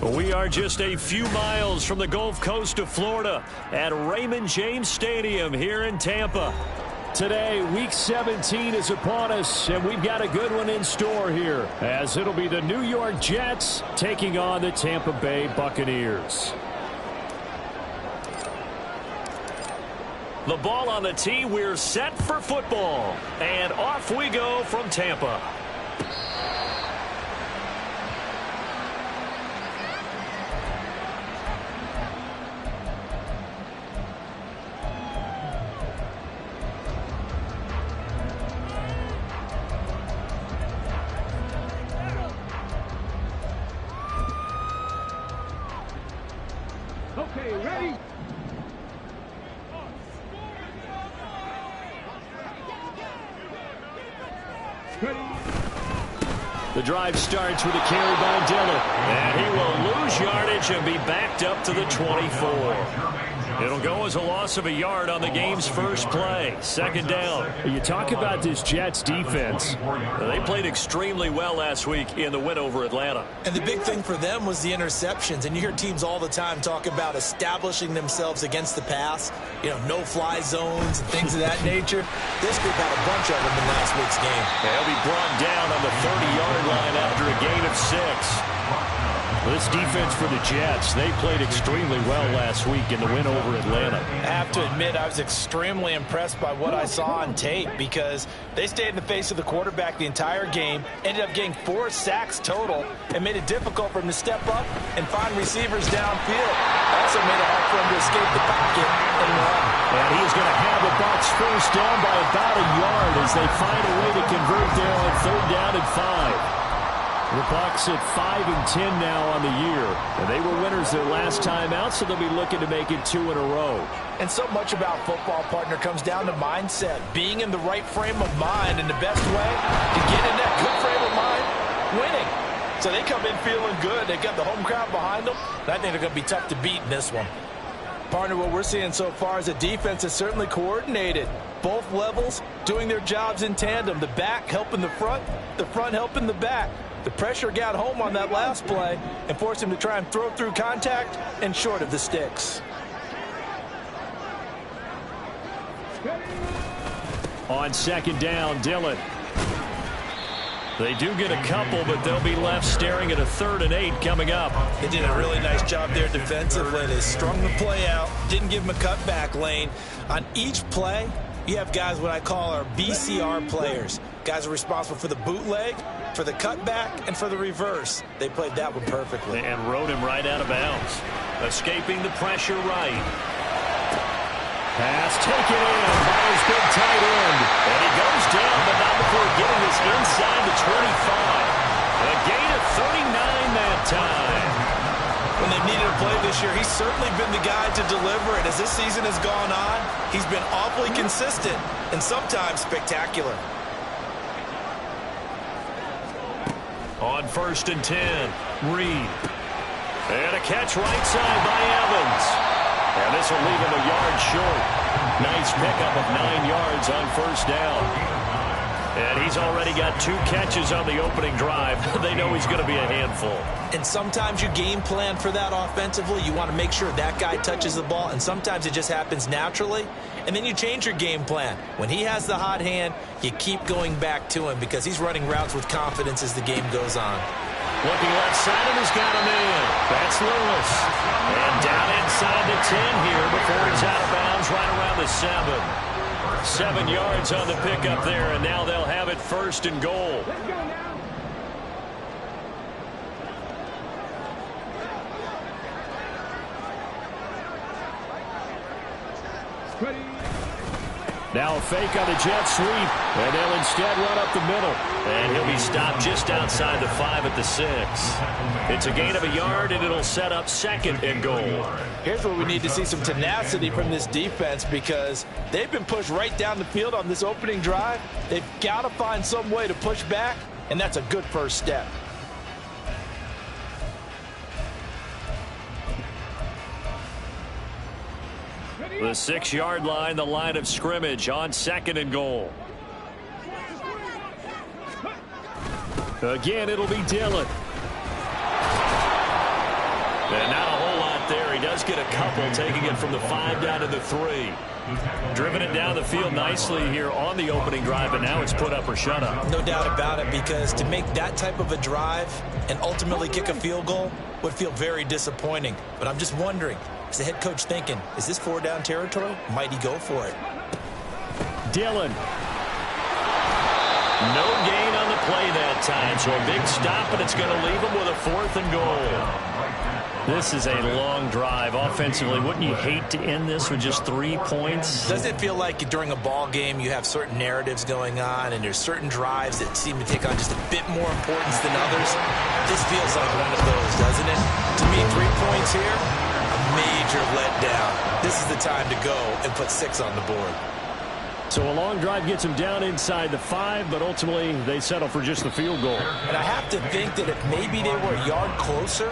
We are just a few miles from the Gulf Coast of Florida at Raymond James Stadium here in Tampa. Today, Week 17 is upon us, and we've got a good one in store here, as it'll be the New York Jets taking on the Tampa Bay Buccaneers. The ball on the tee, we're set for football, and off we go from Tampa. Okay, ready? The drive starts with a carry by Dillon, and he will lose yardage and be backed up to the 24. It'll go as a loss of a yard on the game's first play. Second down. You talk about this Jets defense. They played extremely well last week in the win over Atlanta. And the big thing for them was the interceptions. And you hear teams all the time talk about establishing themselves against the pass. You know, no-fly zones and things of that nature. This group had a bunch of them in last week's game. They'll be brought down on the 30-yard line after a gain of 6. This defense for the Jets, they played extremely well last week in the win over Atlanta. I have to admit, I was extremely impressed by what I saw on tape because they stayed in the face of the quarterback the entire game, ended up getting 4 sacks total, and made it difficult for him to step up and find receivers downfield. Also made it hard for him to escape the pocket and run. And he's going to have the Bucs first down by about a yard as they find a way to convert there on 3rd down and 5. The Bucs at 5-10 now on the year. And they were winners their last time out, so they'll be looking to make it 2 in a row. And so much about football, partner, comes down to mindset. Being in the right frame of mind, and the best way to get in that good frame of mind, winning. So they come in feeling good. They got the home crowd behind them. And I think they're going to be tough to beat in this one. Partner, what we're seeing so far is a defense that's certainly coordinated. Both levels doing their jobs in tandem. The back helping the front helping the back. The pressure got home on that last play and forced him to try and throw through contact and short of the sticks. On 2nd down, Dillon. They do get a couple, but they'll be left staring at a 3rd and 8 coming up. They did a really nice job there defensively. They strung the play out, didn't give him a cutback lane. On each play, you have guys what I call our BCR players. Guys are responsible for the bootleg, for the cutback, and for the reverse. They played that one perfectly. And rode him right out of bounds. Escaping the pressure right. Pass taken in by his big tight end. And he goes down, but not before getting this inside the 25. A gain of 39 that time. When they've needed a play this year, he's certainly been the guy to deliver it. As this season has gone on, he's been awfully consistent and sometimes spectacular. On 1st and 10, Reed. And a catch right side by Evans. And this will leave him a yard short. Nice pickup of 9 yards on 1st down. And he's already got 2 catches on the opening drive. They know he's going to be a handful. And sometimes you game plan for that offensively. You want to make sure that guy touches the ball, and sometimes it just happens naturally. And then you change your game plan. When he has the hot hand, you keep going back to him because he's running routes with confidence as the game goes on. Looking left side, and he's got him in. That's Lewis. And down inside the 10 here before he's out of bounds right around the 7. 7 yards on the pickup there, and now they'll have it 1st and goal. Now a fake on the jet sweep, and they'll instead run up the middle. And he'll be stopped just outside the 5 at the 6. It's a gain of a yard, and it'll set up 2nd and goal. Here's where we need to see some tenacity from this defense because they've been pushed right down the field on this opening drive. They've got to find some way to push back, and that's a good first step. The 6-yard line, the line of scrimmage on 2nd and goal. Again, it'll be Dillon. And not a whole lot there. He does get a couple, taking it from the 5 down to the 3. Driven it down the field nicely here on the opening drive, but now it's put up or shut up. No doubt about it, because to make that type of a drive and ultimately kick a field goal would feel very disappointing. But I'm just wondering, is the head coach thinking, is this 4-down territory? Might he go for it? Dillon. No gain on the play that time, so a big stop, and it's going to leave him with a 4th and goal. This is a long drive offensively. Wouldn't you hate to end this with just 3 points? Does it feel like during a ball game you have certain narratives going on and there's certain drives that seem to take on just a bit more importance than others? This feels like one of those, doesn't it? To me, 3 points here, a major letdown. This is the time to go and put 6 on the board. So a long drive gets them down inside the 5, but ultimately they settle for just the field goal. And I have to think that if maybe they were a yard closer,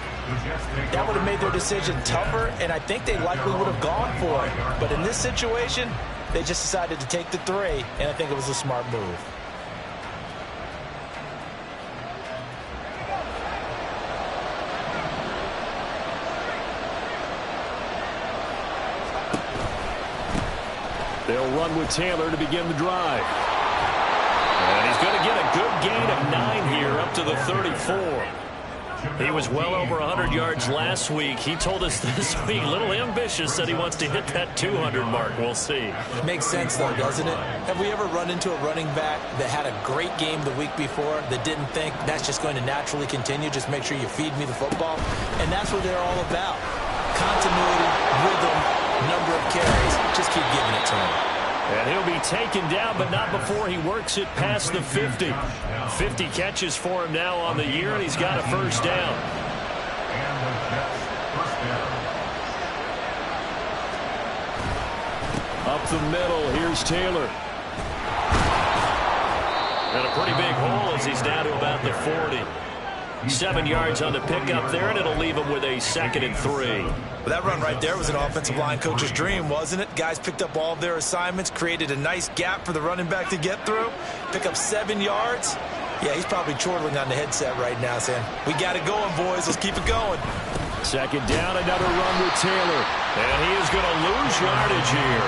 that would have made their decision tougher, and I think they likely would have gone for it. But in this situation, they just decided to take the 3, and I think it was a smart move. They'll run with Taylor to begin the drive. And he's going to get a good gain of 9 here, up to the 34. He was well over 100 yards last week. He told us this week, a little ambitious, said he wants to hit that 200 mark. We'll see. Makes sense, though, doesn't it? Have we ever run into a running back that had a great game the week before that didn't think that's just going to naturally continue? Just make sure you feed me the football. And that's what they're all about. Continuity, rhythm, number of carries. Just keep giving it to him. And he'll be taken down, but not before he works it past the 50. 50 catches for him now on the year, and he's got a 1st down. Up the middle, here's Taylor. And a pretty big hole as he's down to about the 40. 7 yards on the pickup there, and it'll leave him with a 2nd and 3. Well, that run right there was an offensive line coach's dream, wasn't it? Guys picked up all of their assignments, created a nice gap for the running back to get through, pick up 7 yards. Yeah, he's probably chortling on the headset right now saying, we got it going, boys. Let's keep it going. 2nd down, another run with Taylor. And he is going to lose yardage here.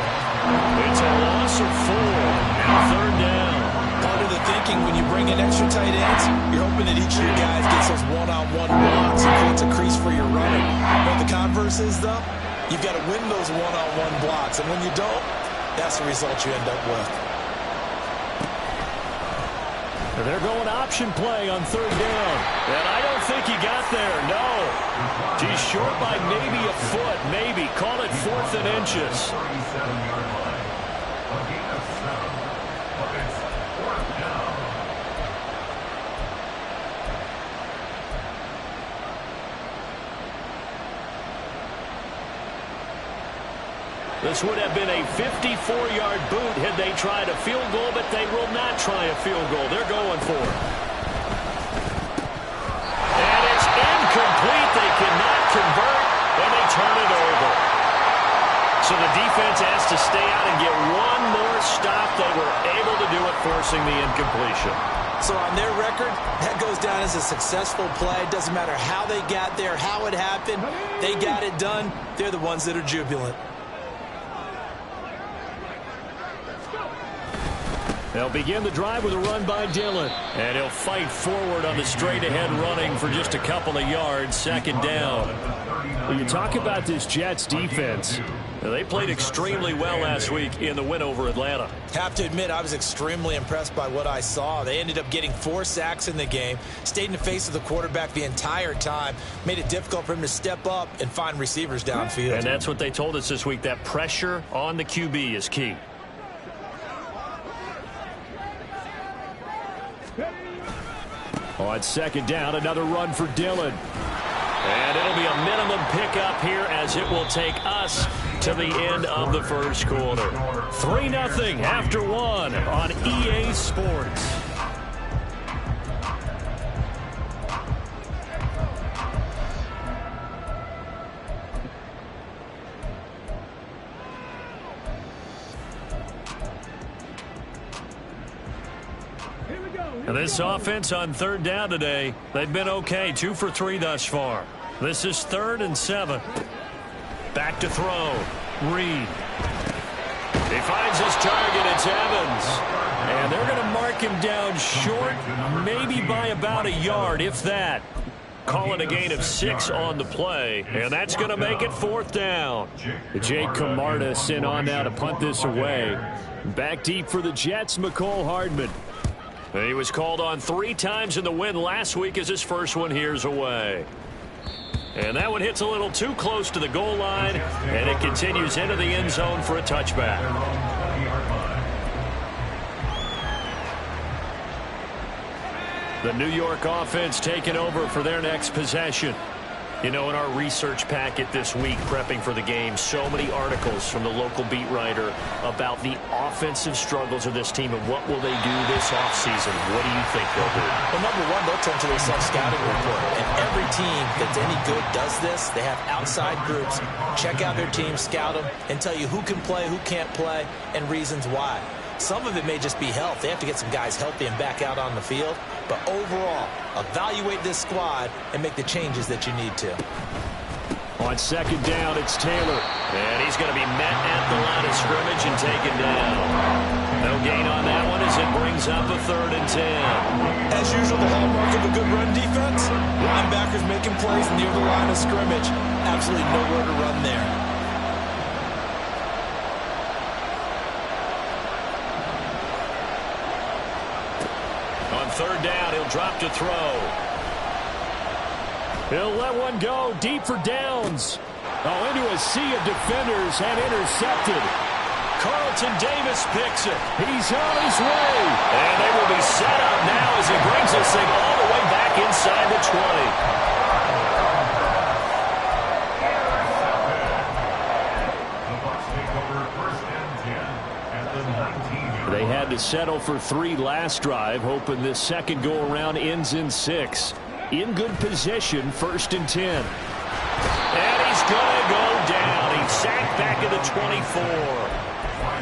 It's a loss of 4. Now 3rd down. Part of the thinking when you bring in extra tight ends, you're hoping that each of your guys gets those one-on-one blocks and creates a crease for your runner. But the converse is, though, you've got to win those one-on-one blocks. And when you don't, that's the result you end up with. They're going option play on 3rd down. And I don't think he got there, no. He's short by maybe a foot, maybe. Call it 4th and inches. This would have been a 54-yard boot had they tried a field goal, but they will not try a field goal. They're going for it. And it's incomplete. They cannot convert, and they turn it over. So the defense has to stay out and get one more stop. They were able to do it, forcing the incompletion. So on their record, that goes down as a successful play. Doesn't matter how they got there, how it happened. They got it done. They're the ones that are jubilant. They'll begin the drive with a run by Dillon. And he'll fight forward on the straight-ahead running for just a couple of yards. 2nd down. When you talk about this Jets defense, they played extremely well last week in the win over Atlanta. Have to admit, I was extremely impressed by what I saw. They ended up getting 4 sacks in the game, stayed in the face of the quarterback the entire time, made it difficult for him to step up and find receivers downfield. And that's what they told us this week, that pressure on the QB is key. On 2nd down, another run for Dillon. And it'll be a minimum pickup here as it will take us to the end of the 1st quarter. 3-0 after 1 on EA Sports. And this offense on 3rd down today, they've been okay. 2 for 3 thus far. This is 3rd and 7. Back to throw. Reed. He finds his target. It's Evans. And they're going to mark him down short, maybe by about a yard, if that. Call it a gain of 6 on the play, and that's going to make it 4th down. Jake Camarda sent on now to punt this away. Back deep for the Jets, McCole Hardman. He was called on 3 times in the win last week as his first one here's away. And that one hits a little too close to the goal line, and it continues into the end zone for a touchback. The New York offense taking over for their next possession. You know, in our research packet this week, prepping for the game, so many articles from the local beat writer about the offensive struggles of this team and what will they do this offseason. What do you think they'll do? Well, number one, they'll turn to their self-scouting report. And every team that's any good does this. They have outside groups. Check out their team, scout them, and tell you who can play, who can't play, and reasons why. Some of it may just be health. They have to get some guys healthy and back out on the field. But overall, evaluate this squad and make the changes that you need to. On 2nd down, it's Taylor. And he's going to be met at the line of scrimmage and taken down. No gain on that one as it brings up a 3rd and 10. As usual, the hallmark of a good run defense, linebackers making plays near the line of scrimmage. Absolutely nowhere to run there. On 3rd down, he'll drop to throw. He'll let one go deep for downs. Oh, into a sea of defenders and intercepted. Carlton Davis picks it. He's on his way. And they will be set up now as he brings this thing all the way back inside the 20. They had to settle for 3 last drive, hoping this second go-around ends in 6. In good position, 1st and 10. And he's going to go down. He's sacked back at the 24.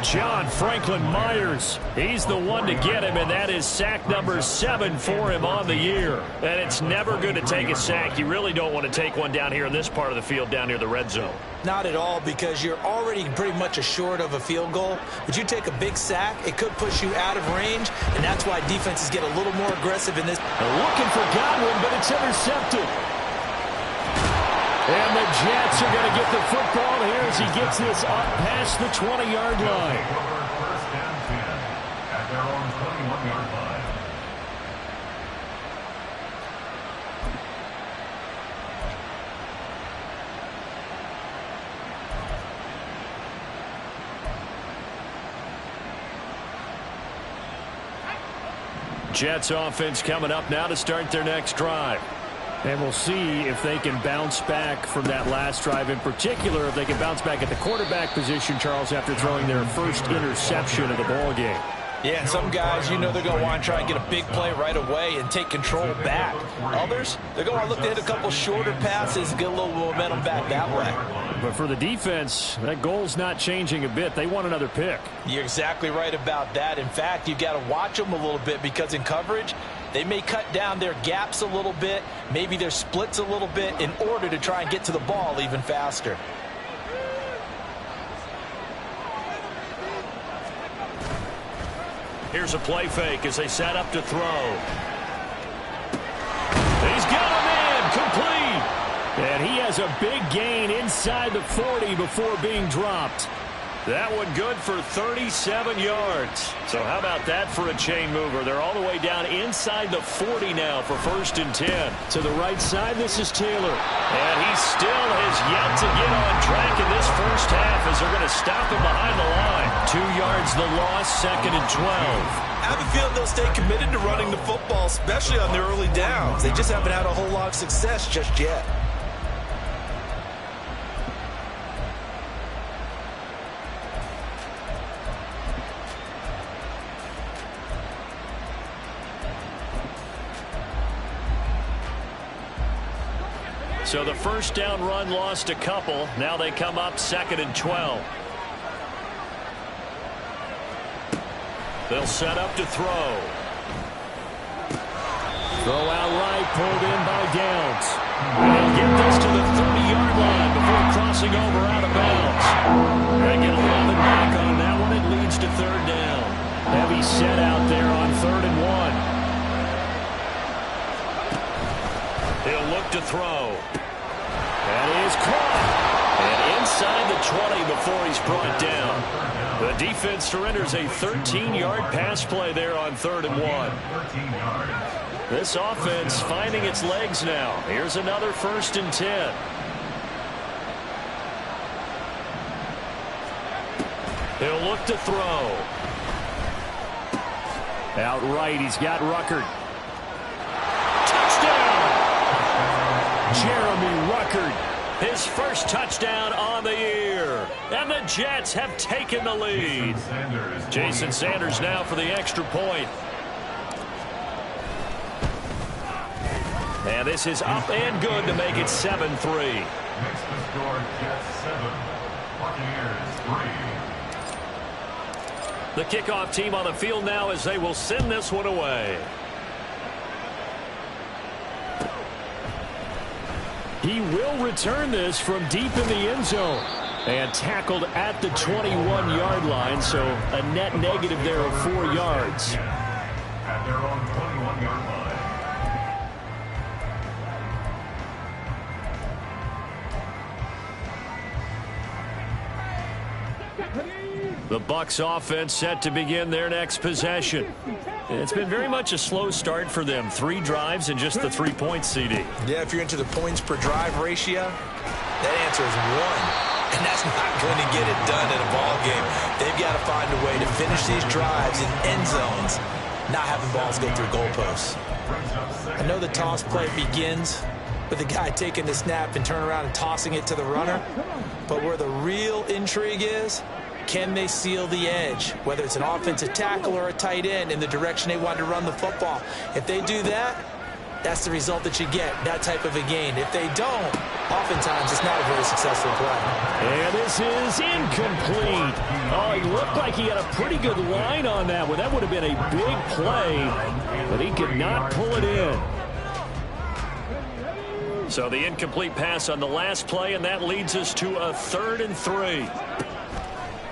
John Franklin Myers, he's the one to get him, and that is sack number 7 for him on the year. And it's never good to take a sack. You really don't want to take one down here in this part of the field, down near the red zone. Not at all, because you're already pretty much assured of a field goal. But you take a big sack, it could push you out of range, and that's why defenses get a little more aggressive in this. Looking for Godwin, but it's intercepted. And the Jets are going to get the football here as he gets this up past the 20-yard line. First and 10 at their own 21-yard line. Jets offense coming up now to start their next drive. And we'll see if they can bounce back from that last drive. In particular, if they can bounce back at the quarterback position, Charles, after throwing their first interception of the ball game. Yeah, and some guys, you know they're going to want to try and get a big play right away and take control back. Others, they're going to look to hit a couple shorter passes, get a little momentum back that way. But for the defense, that goal's not changing a bit. They want another pick. You're exactly right about that. In fact, you've got to watch them a little bit because in coverage, they may cut down their gaps a little bit, maybe their splits a little bit in order to try and get to the ball even faster. Here's a play fake as they set up to throw. He's got him in, complete. And he has a big gain inside the 40 before being dropped. That one good for 37 yards. So how about that for a chain mover? They're all the way down inside the 40 now for 1st and 10. To the right side, this is Taylor. And he still has yet to get on track in this first half as they're going to stop him behind the line. 2 yards the loss, 2nd and 12. I have a feeling they'll stay committed to running the football, especially on their early downs. They just haven't had a whole lot of success just yet. So the first down run lost a couple. Now they come up 2nd and 12. They'll set up to throw. Throw out right, pulled in by Downs. They'll get this to the 30-yard line before crossing over out of bounds. They get 11 back on that one. It leads to third down. Heavy set out there on 3rd and 1. He'll look to throw. That is caught. And inside the 20 before he's brought down. The defense surrenders a 13-yard pass play there on 3rd and 1. This offense finding its legs now. Here's another 1st and 10. He'll look to throw. Outright, he's got Ruckert. Touchdown! Jeremy Ruckert. His first touchdown on the year. And the Jets have taken the lead. Jason Sanders now for the extra point. And this is up and good to make it 7-3. Makes the score Jets 7, Buccaneers 3. The kickoff team on the field now as they will send this one away. He will return this from deep in the end zone. And tackled at the 21-yard line, so a net negative there of 4 yards. At their own 21-yard line. The Bucs offense set to begin their next possession. It's been very much a slow start for them. 3 drives and just the 3 points, CD. Yeah, if you're into the points per drive ratio, that answer is 1. And that's not going to get it done in a ball game. They've got to find a way to finish these drives in end zones, not having balls go through goalposts. I know the toss play begins with the guy taking the snap and turn around and tossing it to the runner. But where the real intrigue is, can they seal the edge, whether it's an offensive tackle or a tight end, in the direction they want to run the football? If they do that, that's the result that you get, that type of a gain. If they don't, oftentimes it's not a very successful play. And this is incomplete. Oh, he looked like he had a pretty good line on that one. That would have been a big play, but he could not pull it in. So the incomplete pass on the last play, and that leads us to a 3rd and 3.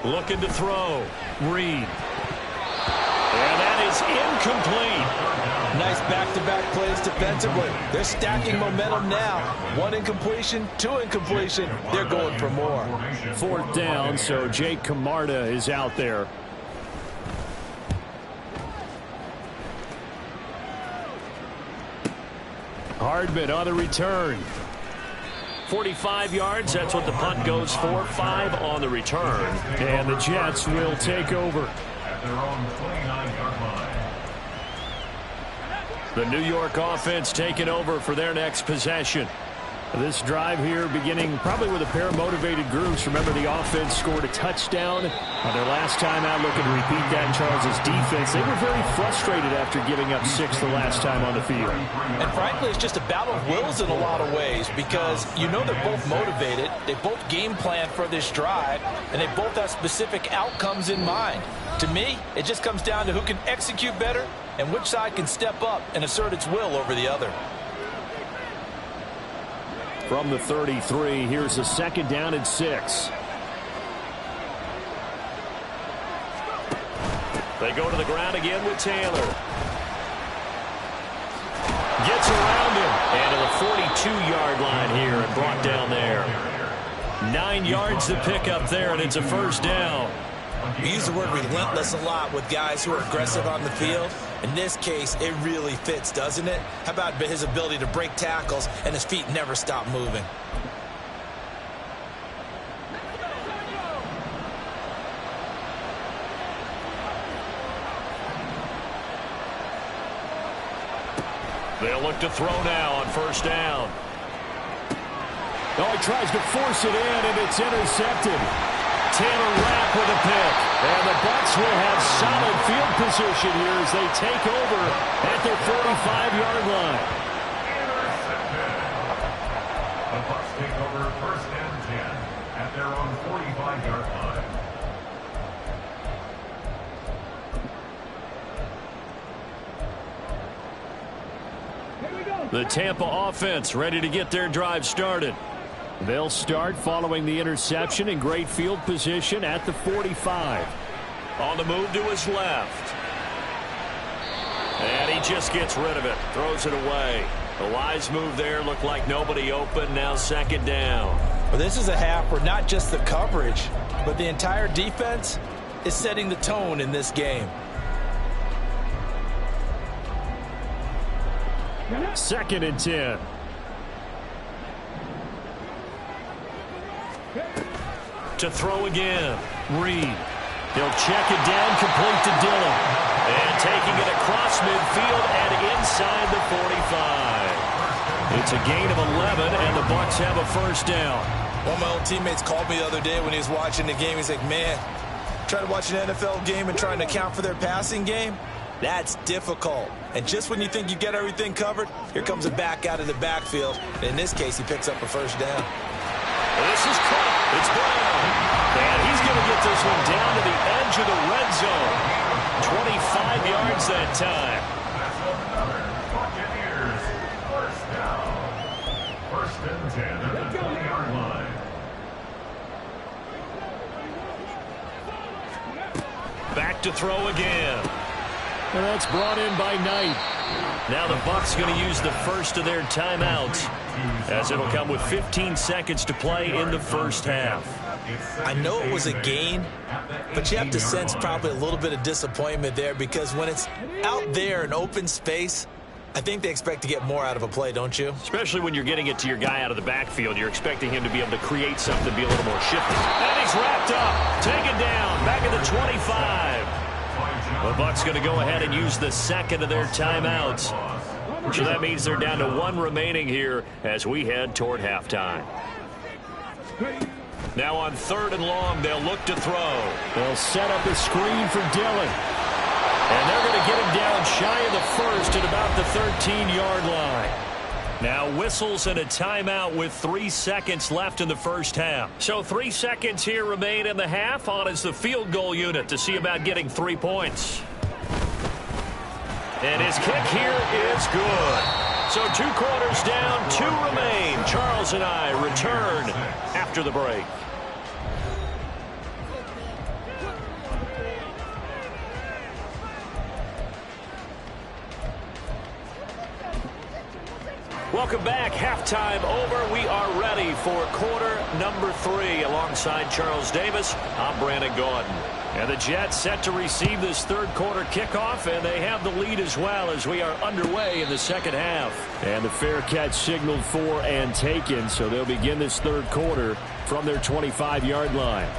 Looking to throw. Reed. And that is incomplete. Nice back-to-back plays defensively. They're stacking momentum now. 1 incompletion, 2 incompletion. They're going for more. 4th down, so Jake Camarda is out there. Hardman on the return. 45 yards, that's what the punt goes for. 5 on the return. And the Jets will take over. At their own 29-yard line. The New York offense taking over for their next possession. This drive here beginning probably with a pair of motivated groups. Remember, the offense scored a touchdown on their last time out. Looking to repeat that in Charles' defense. They were very frustrated after giving up 6 the last time on the field. And frankly, it's just a battle of wills in a lot of ways, because you know they're both motivated. They both game plan for this drive, and they both have specific outcomes in mind. To me, it just comes down to who can execute better and which side can step up and assert its will over the other. From the 33, here's a 2nd down and 6. They go to the ground again with Taylor. Gets around him. And to the 42-yard line here and brought down there. 9 yards to pick up there, and it's a 1st down. We use the word relentless a lot with guys who are aggressive on the field. In this case, it really fits, doesn't it? How about his ability to break tackles and his feet never stop moving? They'll look to throw now on 1st down. Oh, he tries to force it in, and it's intercepted. Taylor Rapp with a pick. And the Bucs will have solid field position here as they take over at their 45-yard line. Intercepted. The Bucs take over 1st and 10 at their own 45-yard line. The Tampa offense ready to get their drive started. They'll start following the interception in great field position at the 45. On the move to his left. And he just gets rid of it. Throws it away. A wise move there. Looked like nobody open. Now second down. Well, this is a half where not just the coverage, but the entire defense is setting the tone in this game. Second and 10. To throw again. Reed. He'll check it down, complete to Dillon. And taking it across midfield and inside the 45. It's a gain of 11, and the Bucs have a first down. One of my old teammates called me the other day when he was watching the game. He's like, man, trying to watch an NFL game and trying to account for their passing game? That's difficult. And just when you think you get everything covered, here comes a back out of the backfield. In this case, he picks up a first down. This is caught. It's Brown. And he's going to get this one down to the edge of the red zone. 25 yards that time. Buccaneers, first down. First and 10 at the 20-yard line. Back to throw again. And that's brought in by Knight. Now the Bucs going to use the first of their timeouts, as it'll come with 15 seconds to play in the first half. I know it was a gain, but you have to sense probably a little bit of disappointment there, because when it's out there in open space, I think they expect to get more out of a play, don't you? Especially when you're getting it to your guy out of the backfield. You're expecting him to be able to create something, be a little more shifty. And he's wrapped up. Taken down. Back at the 25. The Bucs going to go ahead and use the second of their timeouts. So that means they're down to one remaining here as we head toward halftime. Now on third and long, they'll look to throw. They'll set up a screen for Dillon. And they're going to get him down shy of the first at about the 13-yard line. Now whistles and a timeout with 3 seconds left in the first half. So 3 seconds here remain in the half. On is the field goal unit to see about getting 3 points. And his kick here is good. So 2 quarters down, 2 remain. Charles and I return after the break. Welcome back. Halftime over. We are ready for quarter number 3. Alongside Charles Davis, I'm Brandon Gordon. And the Jets set to receive this third quarter kickoff, and they have the lead as well as we are underway in the second half. And the fair catch signaled for and taken, so they'll begin this third quarter from their 25-yard line.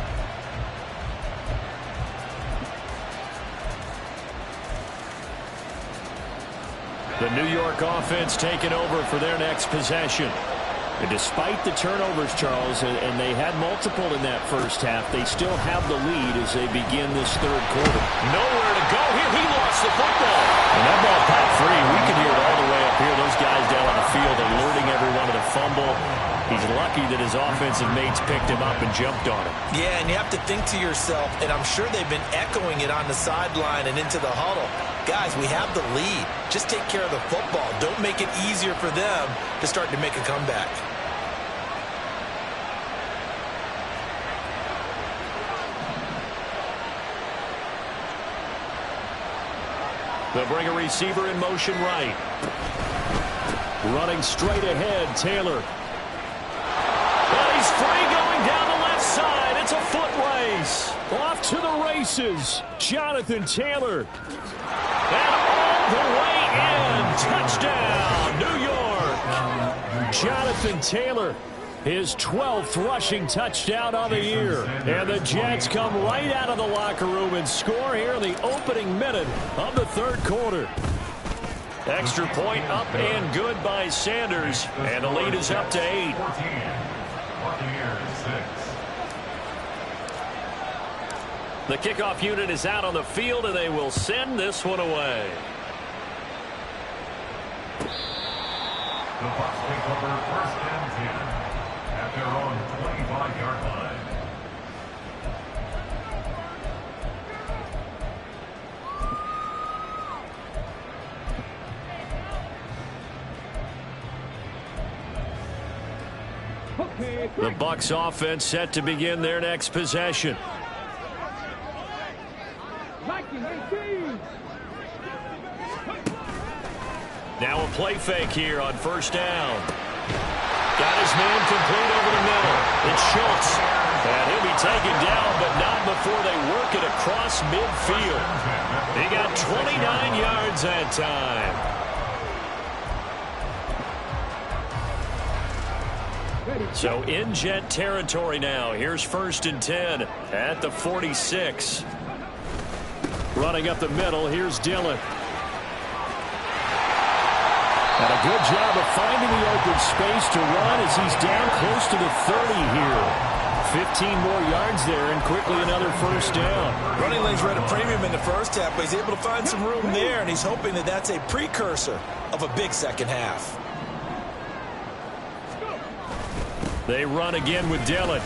The New York offense taking over for their next possession. And despite the turnovers, Charles, and they had multiple in that first half, they still have the lead as they begin this third quarter. Nowhere to go here. He lost the football. And that ball popped free. We can hear it all the way up here. Those guys down on the field alerting everyone to the fumble. He's lucky that his offensive mates picked him up and jumped on him. Yeah, and you have to think to yourself, and I'm sure they've been echoing it on the sideline and into the huddle. Guys, we have the lead. Just take care of the football. Don't make it easier for them to start to make a comeback. They'll bring a receiver in motion right. Running straight ahead, Taylor. And he's free going down the left side. It's a foot race. Off to the races, Jonathan Taylor. And all the way in. Touchdown, New York. Jonathan Taylor, his 12th rushing touchdown on the year. And the Jets come right out of the locker room and score here in the opening minute of the third quarter. Extra point up and good by Sanders. And the lead is up to 8. The kickoff unit is out on the field, and they will send this one away. The Bucs take over first and 10 at their own 25-yard line. The Bucs offense set to begin their next possession. Now a play fake here on first down. Got his man complete over the middle. It's Schultz. And he'll be taken down, but not before they work it across midfield. He got 29 yards that time. So in Jet territory now. Here's 1st and 10 at the 46. Running up the middle, here's Dillon. And a good job of finding the open space to run as he's down close to the 30 here. 15 more yards there and quickly another first down. Running lanes were at a premium in the first half, but he's able to find some room there, and he's hoping that that's a precursor of a big second half. They run again with Dillon.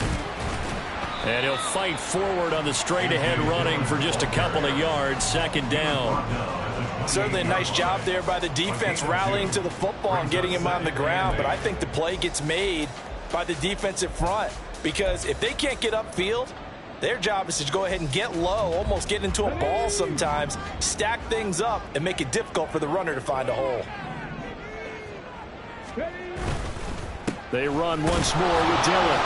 And he'll fight forward on the straight-ahead running for just a couple of yards. 2nd down. Certainly a nice job there by the defense rallying to the football and getting him on the ground. But I think the play gets made by the defensive front. Because if they can't get upfield, their job is to go ahead and get low, almost get into a ball sometimes, stack things up, and make it difficult for the runner to find a hole. They run once more with Dillon.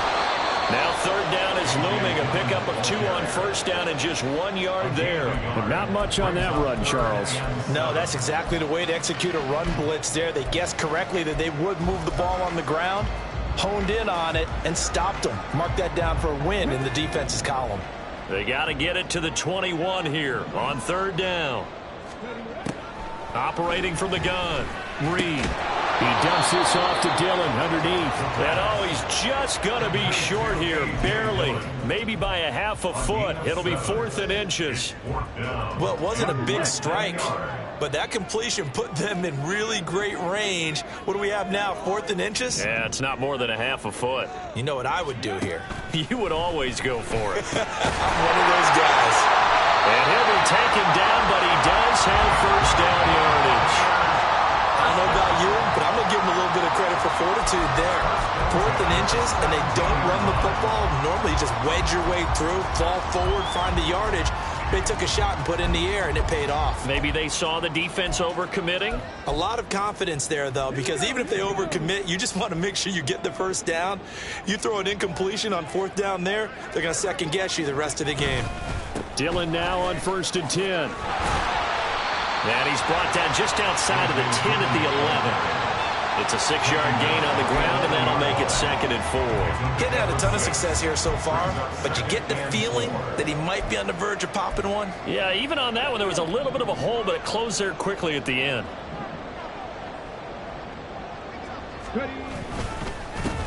Now 3rd down is looming. A pickup of 2 on first down and just 1 yard there. But not much on that run, Charles. No, that's exactly the way to execute a run blitz there. They guessed correctly that they would move the ball on the ground, honed in on it, and stopped them. Mark that down for a win in the defense's column. They got to get it to the 21 here on 3rd down. Operating from the gun, Reed. He dumps this off to Dillon underneath. And he's just going to be short here, barely. Maybe by a half a foot. It'll be 4th and inches. Well, it wasn't a big strike, but that completion put them in really great range. What do we have now, 4th and inches? Yeah, it's not more than a half a foot. You know what I would do here? You would always go for it. I'm one of those guys. And he'll be taken down, but he does have first down yardage. I don't know about you, but I'm going to give them a little bit of credit for fortitude there. 4th and inches, and they don't run the football. Normally, you just wedge your way through, fall forward, find the yardage. They took a shot and put it in the air, and it paid off. Maybe they saw the defense overcommitting. A lot of confidence there, though, because even if they overcommit, you just want to make sure you get the first down. You throw an incompletion on 4th down there, they're going to second-guess you the rest of the game. Dillon now on 1st and 10. And he's brought down just outside of the 10 at the 11. It's a 6-yard gain on the ground, and that'll make it 2nd and 4. Getting had a ton of success here so far, but you get the feeling that he might be on the verge of popping one. Yeah, even on that one, there was a little bit of a hole, but it closed there quickly at the end.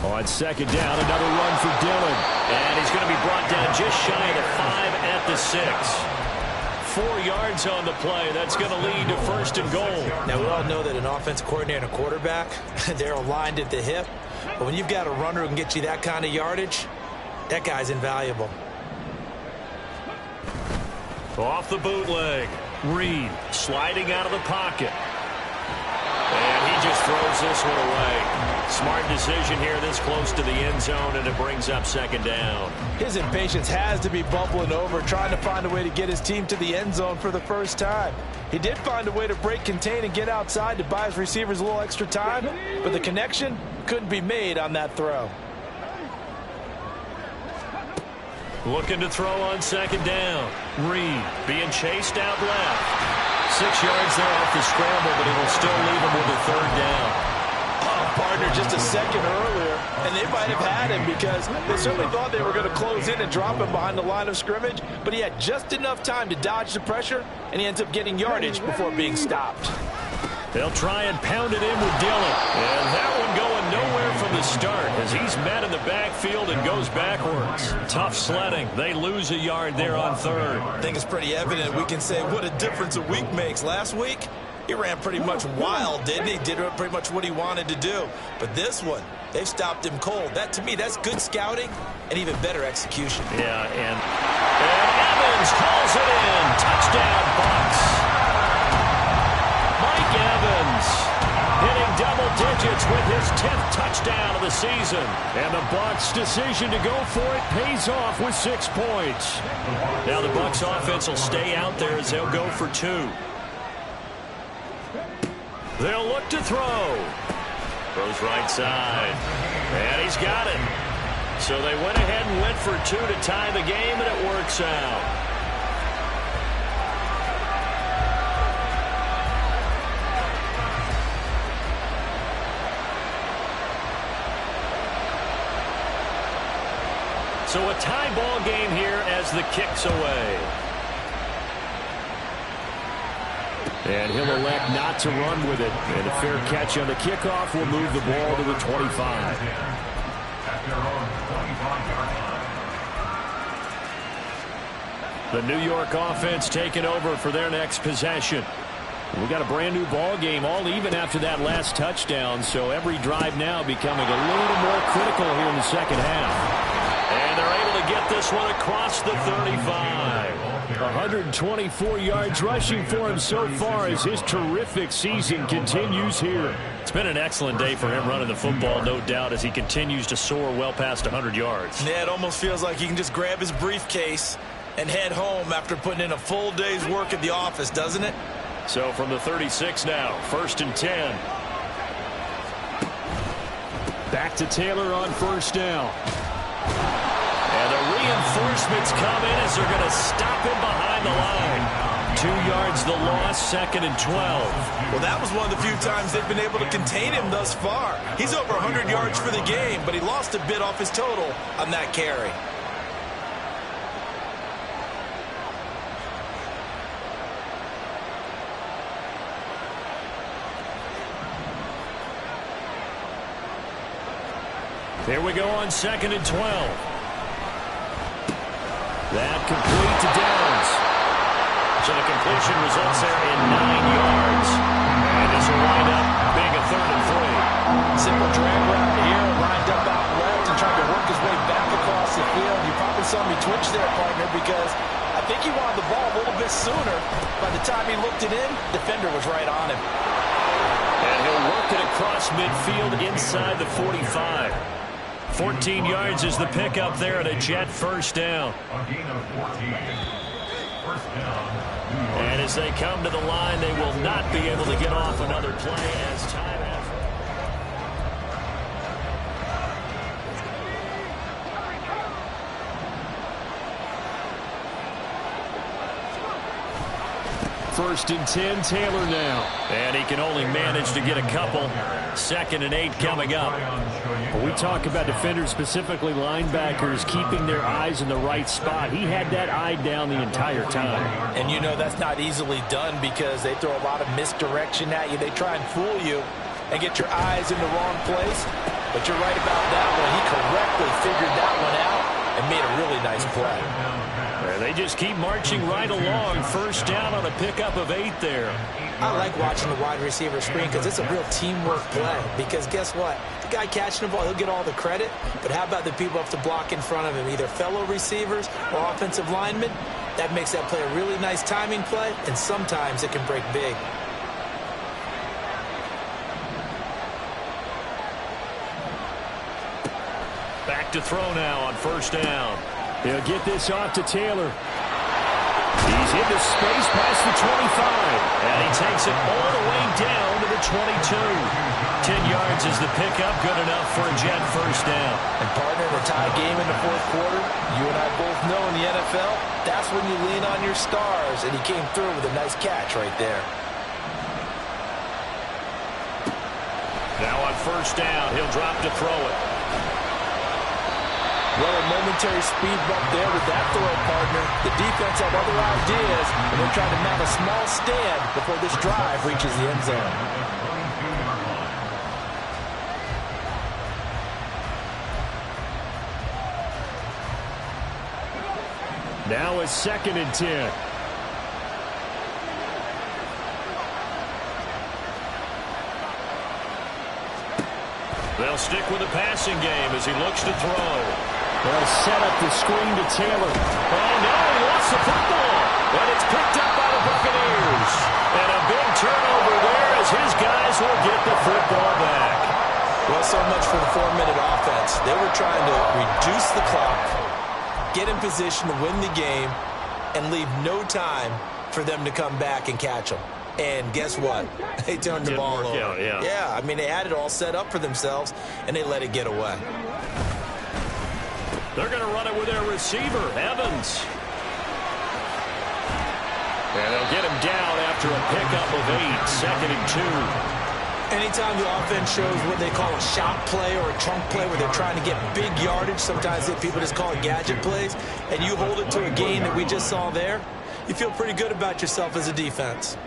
On 2nd down, another run for Dillon. And he's going to be brought down just shy of the 5 at the 6. 4 yards on the play. That's going to lead to 1st and goal. Now, we all know that an offensive coordinator and a quarterback, they're aligned at the hip. But when you've got a runner who can get you that kind of yardage, that guy's invaluable. Off the bootleg. Reed sliding out of the pocket. And he just throws this one away. Smart decision here this close to the end zone, and it brings up 2nd down. His impatience has to be bubbling over, trying to find a way to get his team to the end zone for the first time. He did find a way to break, contain, and get outside to buy his receivers a little extra time, but the connection couldn't be made on that throw. Looking to throw on 2nd down. Reed being chased out left. 6 yards there off the scramble, but it'll still leave him with a 3rd down. Partner just a second earlier, and they might have had him because they certainly thought they were going to close in and drop him behind the line of scrimmage, but he had just enough time to dodge the pressure, and he ends up getting yardage before being stopped. They'll try and pound it in with Dillon. And that one going nowhere from the start as he's met in the backfield and goes backwards. Tough sledding. They lose a yard there on 3rd. I think it's pretty evident. We can say what a difference a week makes. Last week, he ran pretty much wild, didn't he? Did pretty much what he wanted to do. But this one, they've stopped him cold. That, to me, that's good scouting and even better execution. Yeah, and Evans calls it in. Touchdown, Bucs. Mike Evans hitting double digits with his 10th touchdown of the season. And the Bucs' decision to go for it pays off with 6 points. Now the Bucs offense will stay out there as they'll go for 2. They'll look to throw. Throws right side. And he's got it. So they went ahead and went for 2 to tie the game, and it works out. So a tie ball game here as the kick's away. And he'll elect not to run with it. And a fair catch on the kickoff will move the ball to the 25. The New York offense taking over for their next possession. We got a brand new ball game, all even after that last touchdown. So every drive now becoming a little more critical here in the second half. And they're able to get this one across the 35. 124 yards rushing for him so far as his terrific season continues here. It's been an excellent day for him running the football, no doubt, as he continues to soar well past 100 yards. Yeah, it almost feels like he can just grab his briefcase and head home after putting in a full day's work at the office, doesn't it? So from the 36 now, 1st and 10. Back to Taylor on 1st down. And the reinforcements come in as they're going to stop him behind the line. 2 yards the loss, 2nd and 12. Well, that was one of the few times they've been able to contain him thus far. He's over 100 yards for the game, but he lost a bit off his total on that carry. Here we go on 2nd and 12. That complete to Downs. So the completion results there in 9 yards. And this will wind up being a 3rd and 3. Simple drag route here, lined up out left and trying to work his way back across the field. You probably saw me twitch there, partner, because I think he wanted the ball a little bit sooner. By the time he looked it in, defender was right on him. And he'll work it across midfield inside the 45. 14 yards is the pickup there at a Jet 1st down. And as they come to the line, they will not be able to get off another play as time has. First and 10, Taylor now. And he can only manage to get a couple. 2nd and 8 coming up. When we talk about defenders, specifically linebackers, keeping their eyes in the right spot, he had that eye down the entire time. And you know that's not easily done because they throw a lot of misdirection at you. They try and fool you and get your eyes in the wrong place. But you're right about that one. He correctly figured that one out and made a really nice play. They just keep marching right along. 1st down on a pickup of 8 there. I like watching the wide receiver screen because it's a real teamwork play. Because guess what? The guy catching the ball, he'll get all the credit. But how about the people have to block in front of him, either fellow receivers or offensive linemen? That makes that play a really nice timing play, and sometimes it can break big. Back to throw now on 1st down. He'll get this off to Taylor. He's into space past the 25. And he takes it all the way down to the 22. 10 yards is the pickup, good enough for a Jet 1st down. And partner, in a tie game in the 4th quarter, you and I both know in the NFL, that's when you lean on your stars. And he came through with a nice catch right there. Now on 1st down, he'll drop to throw it. Well, a momentary speed bump there with that throw, partner. The defense had other ideas, and they're trying to mount a small stand before this drive reaches the end zone. Now it's 2nd and 10. They'll stick with the passing game as he looks to throw. They'll set up the screen to Taylor. Oh, no, he lost the football. And it's picked up by the Buccaneers. And a big turnover there as as his guys will get the football back. Well, so much for the 4-minute offense. They were trying to reduce the clock, get in position to win the game, and leave no time for them to come back and catch them. And guess what? They turned the ball over. Out, yeah, I mean, they had it all set up for themselves, and they let it get away. They're going to run it with their receiver, Evans. And they'll get him down after a pickup of 8, 2nd and 2. Anytime the offense shows what they call a shot play or a chunk play where they're trying to get big yardage, sometimes people just call it gadget plays, and you hold it to a gain that we just saw there, you feel pretty good about yourself as a defense.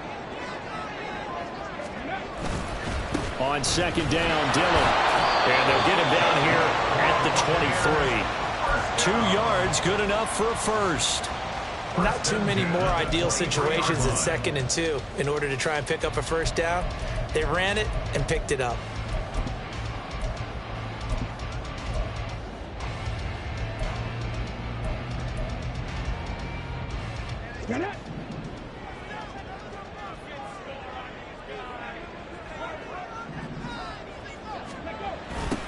On 2nd down, Dillon. And they'll get him down here at the 23. 2 yards, good enough for a first. Not too many more ideal situations at 2nd and 2 in order to try and pick up a first down. They ran it and picked it up.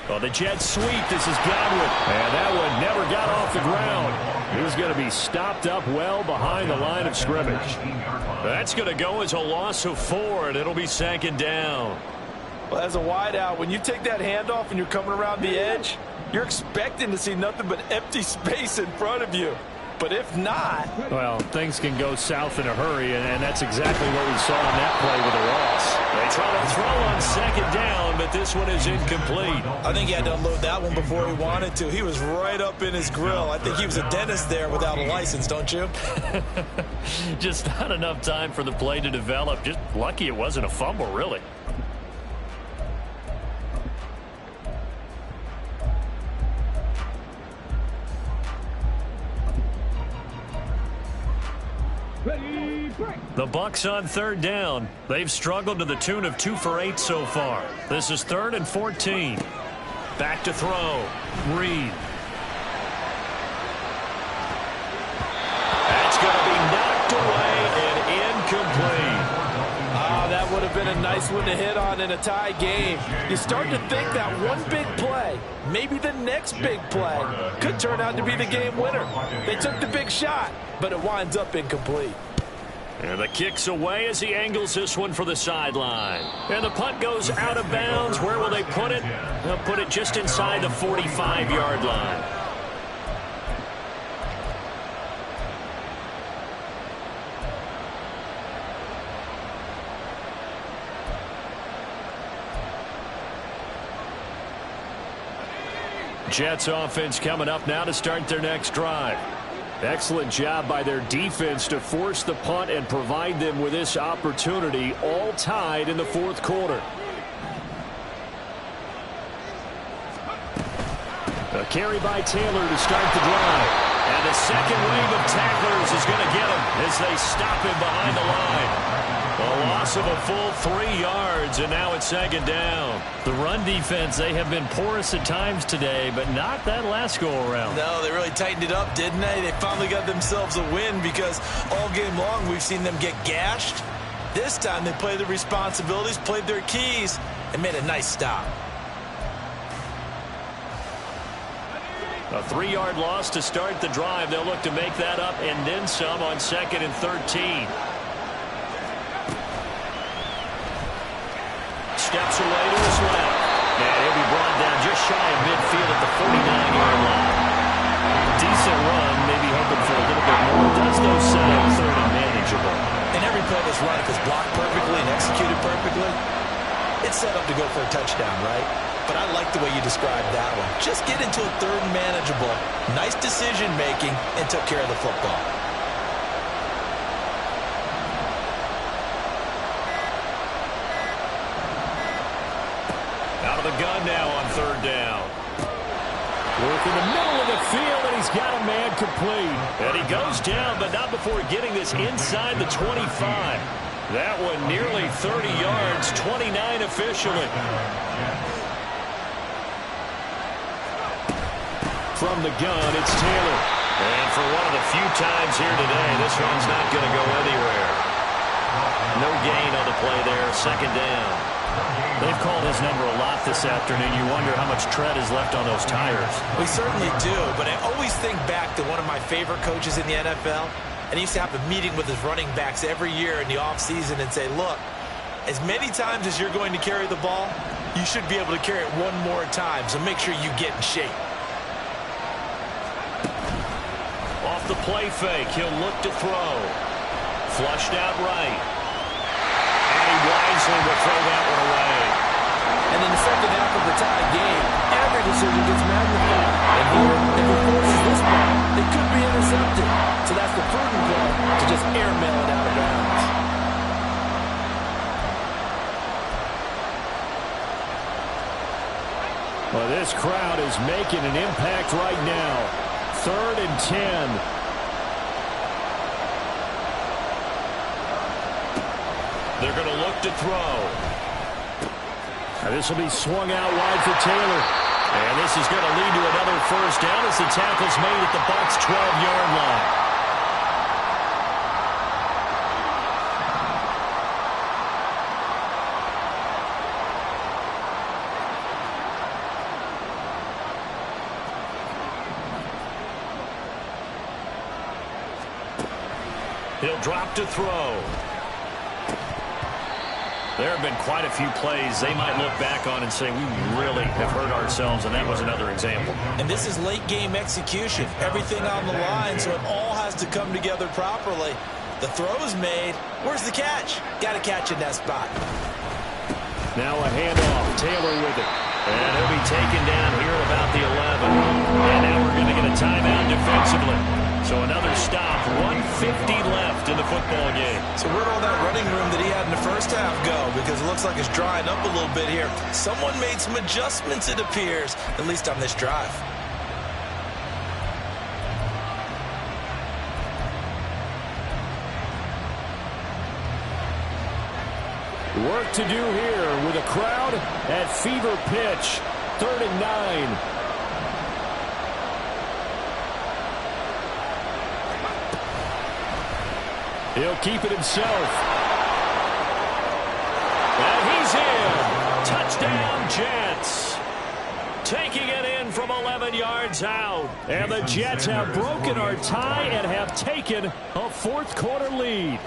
Oh, the jet sweep. This is Godwin. And that one never got off the ground. He's going to be stopped up well behind the line of scrimmage. That's going to go as a loss of 4, and it'll be 2nd down. Well, as a wideout, when you take that handoff and you're coming around the edge, you're expecting to see nothing but empty space in front of you. But if not... Well, things can go south in a hurry, and that's exactly what we saw in that play with the Ross. They try to throw on 2nd down, but this one is incomplete. I think he had to unload that one before he wanted to. He was right up in his grill. I think he was a dentist there without a license, don't you? Just not enough time for the play to develop. Just lucky it wasn't a fumble, really. The Bucs on 3rd down. They've struggled to the tune of 2 for 8 so far. This is 3rd and 14. Back to throw. Reed. That's going to be knocked away and incomplete. That would have been a nice one to hit on in a tie game. You start to think that one big play, maybe the next big play, could turn out to be the game winner. They took the big shot, but it winds up incomplete. And the kick's away as he angles this one for the sideline. And the punt goes out of bounds. Where will they put it? They'll put it just inside the 45-yard line. Jets offense coming up now to start their next drive. Excellent job by their defense to force the punt and provide them with this opportunity, all tied in the 4th quarter. A carry by Taylor to start the drive. And the second wave of tacklers is going to get him as they stop him behind the line. A loss of a full 3 yards, and now it's 2nd down. The run defense, they have been porous at times today, but not that last go-around. No, they really tightened it up, didn't they? They finally got themselves a win because all game long we've seen them get gashed. This time they played their responsibilities, played their keys, and made a nice stop. A 3-yard loss to start the drive. They'll look to make that up and then some on 2nd and 13. Steps away to his left. And he'll be brought down just shy of midfield at the 49-yard line. Decent run, maybe hoping for a little bit more. Does those set up 3rd and manageable. And every play that's run, if it's blocked perfectly and executed perfectly, it's set up to go for a touchdown, right? But I like the way you described that one. Just get into a 3rd and manageable, nice decision-making, and took care of the football. The gun now on 3rd down. Work in the middle of the field, and he's got a man complete. And he goes down, but not before getting this inside the 25. That one nearly 30 yards, 29 officially. From the gun, it's Taylor. And for one of the few times here today, this one's not going to go anywhere. No gain on the play there. Second down. They've called his number a lot this afternoon. You wonder how much tread is left on those tires. We certainly do, but I always think back to one of my favorite coaches in the NFL, and he used to have a meeting with his running backs every year in the offseason and say, look, as many times as you're going to carry the ball, you should be able to carry it one more time, so make sure you get in shape. Off the play fake, he'll look to throw. Flushed out right. And he wisely will throw that one away. And in the second half of the tie game, every decision gets magnified. And here, if he forces this ball, it could be intercepted. So that's the prudent play to just airmail it out of bounds. Well, this crowd is making an impact right now. 3rd and 10. They're going to look to throw. This will be swung out wide for Taylor. And this is going to lead to another first down as the tackle's made at the Bucs' 12-yard line. He'll drop to throw. There have been quite a few plays they might look back on and say, we really have hurt ourselves, and that was another example. And this is late-game execution. Everything on the line, so it all has to come together properly. The throw's made. Where's the catch? Got to catch in that spot. Now a handoff. Taylor with it. And he'll be taken down here at about the 11. And now we're going to get a timeout defensively. So another stop, 150 left in the football game. So where'd all that running room that he had in the first half go? Because it looks like it's drying up a little bit here. Someone made some adjustments, it appears, at least on this drive. Work to do here with a crowd at fever pitch. 3rd and 9. He'll keep it himself. And he's in. Touchdown, Jets. Taking it in from 11 yards out. And the Jets have broken our tie and have taken a 4th quarter lead.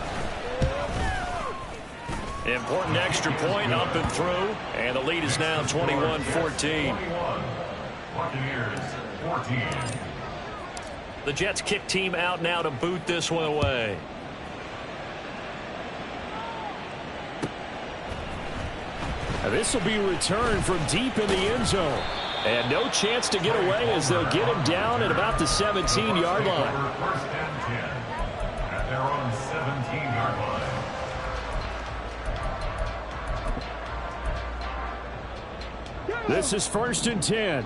Important extra point up and through. And the lead is now 21-14. Buccaneers 14. The Jets kick team out now to boot this one away. This will be returned from deep in the end zone. And no chance to get away as they'll get him down at about the 17-yard line. 1st and 10 at their own 17-yard line. This is 1st and 10.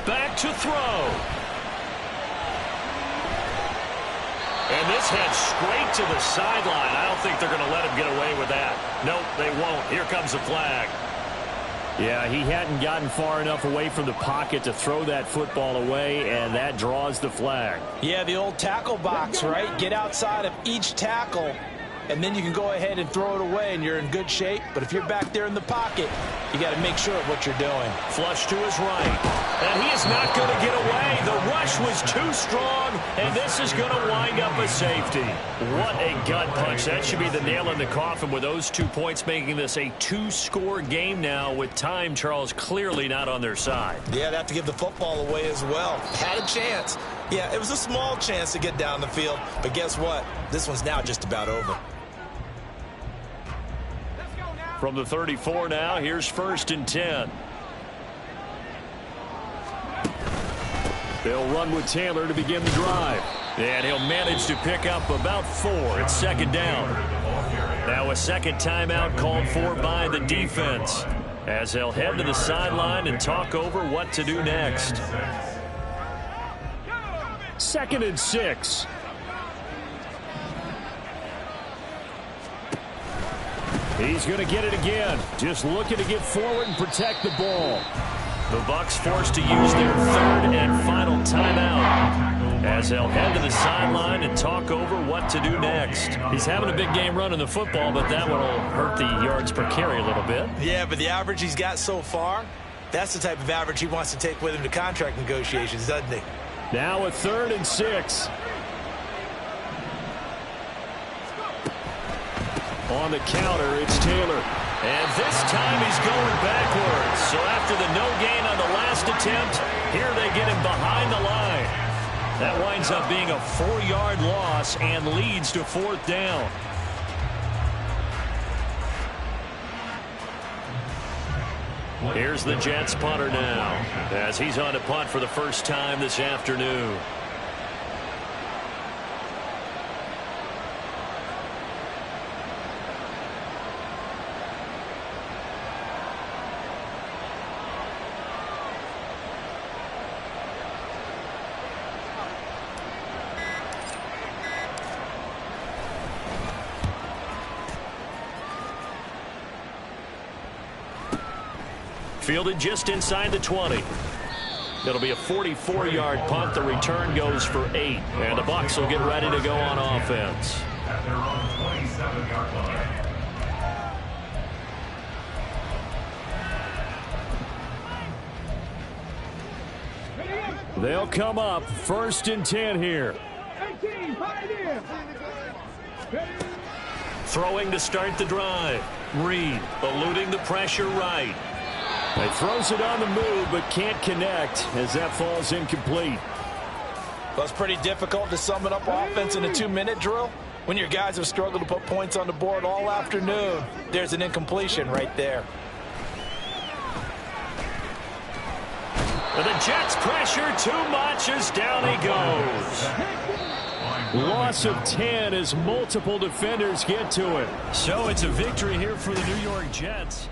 Back to throw. And this heads straight to the sideline. I don't think they're going to let him get away with that. Nope, they won't. Here comes the flag. Yeah, he hadn't gotten far enough away from the pocket to throw that football away, and that draws the flag. Yeah, the old tackle box, right? Get outside of each tackle, and then you can go ahead and throw it away, and you're in good shape. But if you're back there in the pocket, you got to make sure of what you're doing. Flush to his right. And he is not going to get away. The rush was too strong, and this is going to wind up a safety. What a gut punch. That should be the nail in the coffin with those 2 points, making this a 2-score game now with time, Charles, clearly not on their side. Yeah, they have to give the football away as well. Had a chance. Yeah, it was a small chance to get down the field, but guess what? This one's now just about over. From the 34 now, here's 1st and 10. They'll run with Taylor to begin the drive. And he'll manage to pick up about 4. It's 2nd down. Now a second timeout called for by the defense as they'll head to the sideline and talk over what to do next. 2nd and 6. He's going to get it again. Just looking to get forward and protect the ball. The Bucs forced to use their 3rd and final timeout as they'll head to the sideline and talk over what to do next. He's having a big game running the football, but that one will hurt the yards per carry a little bit. Yeah, but the average he's got so far, that's the type of average he wants to take with him to contract negotiations, doesn't he? Now a 3rd and 6. On the counter, it's Taylor. And this time he's going backwards. So after the no gain on the last attempt, here they get him behind the line. That winds up being a 4-yard loss and leads to 4th down. Here's the Jets punter now, as he's on to punt for the first time this afternoon. Fielded just inside the 20. It'll be a 44-yard punt. The return goes for 8. And the Bucs will get ready to go on offense. At their own 27-yard line. They'll come up 1st and 10 here. Throwing to start the drive. Reed eluding the pressure right. He throws it on the move, but can't connect as that falls incomplete. Well, it's pretty difficult to sum it up offense in a 2-minute drill when your guys have struggled to put points on the board all afternoon. There's an incompletion right there. But the Jets pressure too much as down he goes. Loss of 10 as multiple defenders get to him. So it's a victory here for the New York Jets.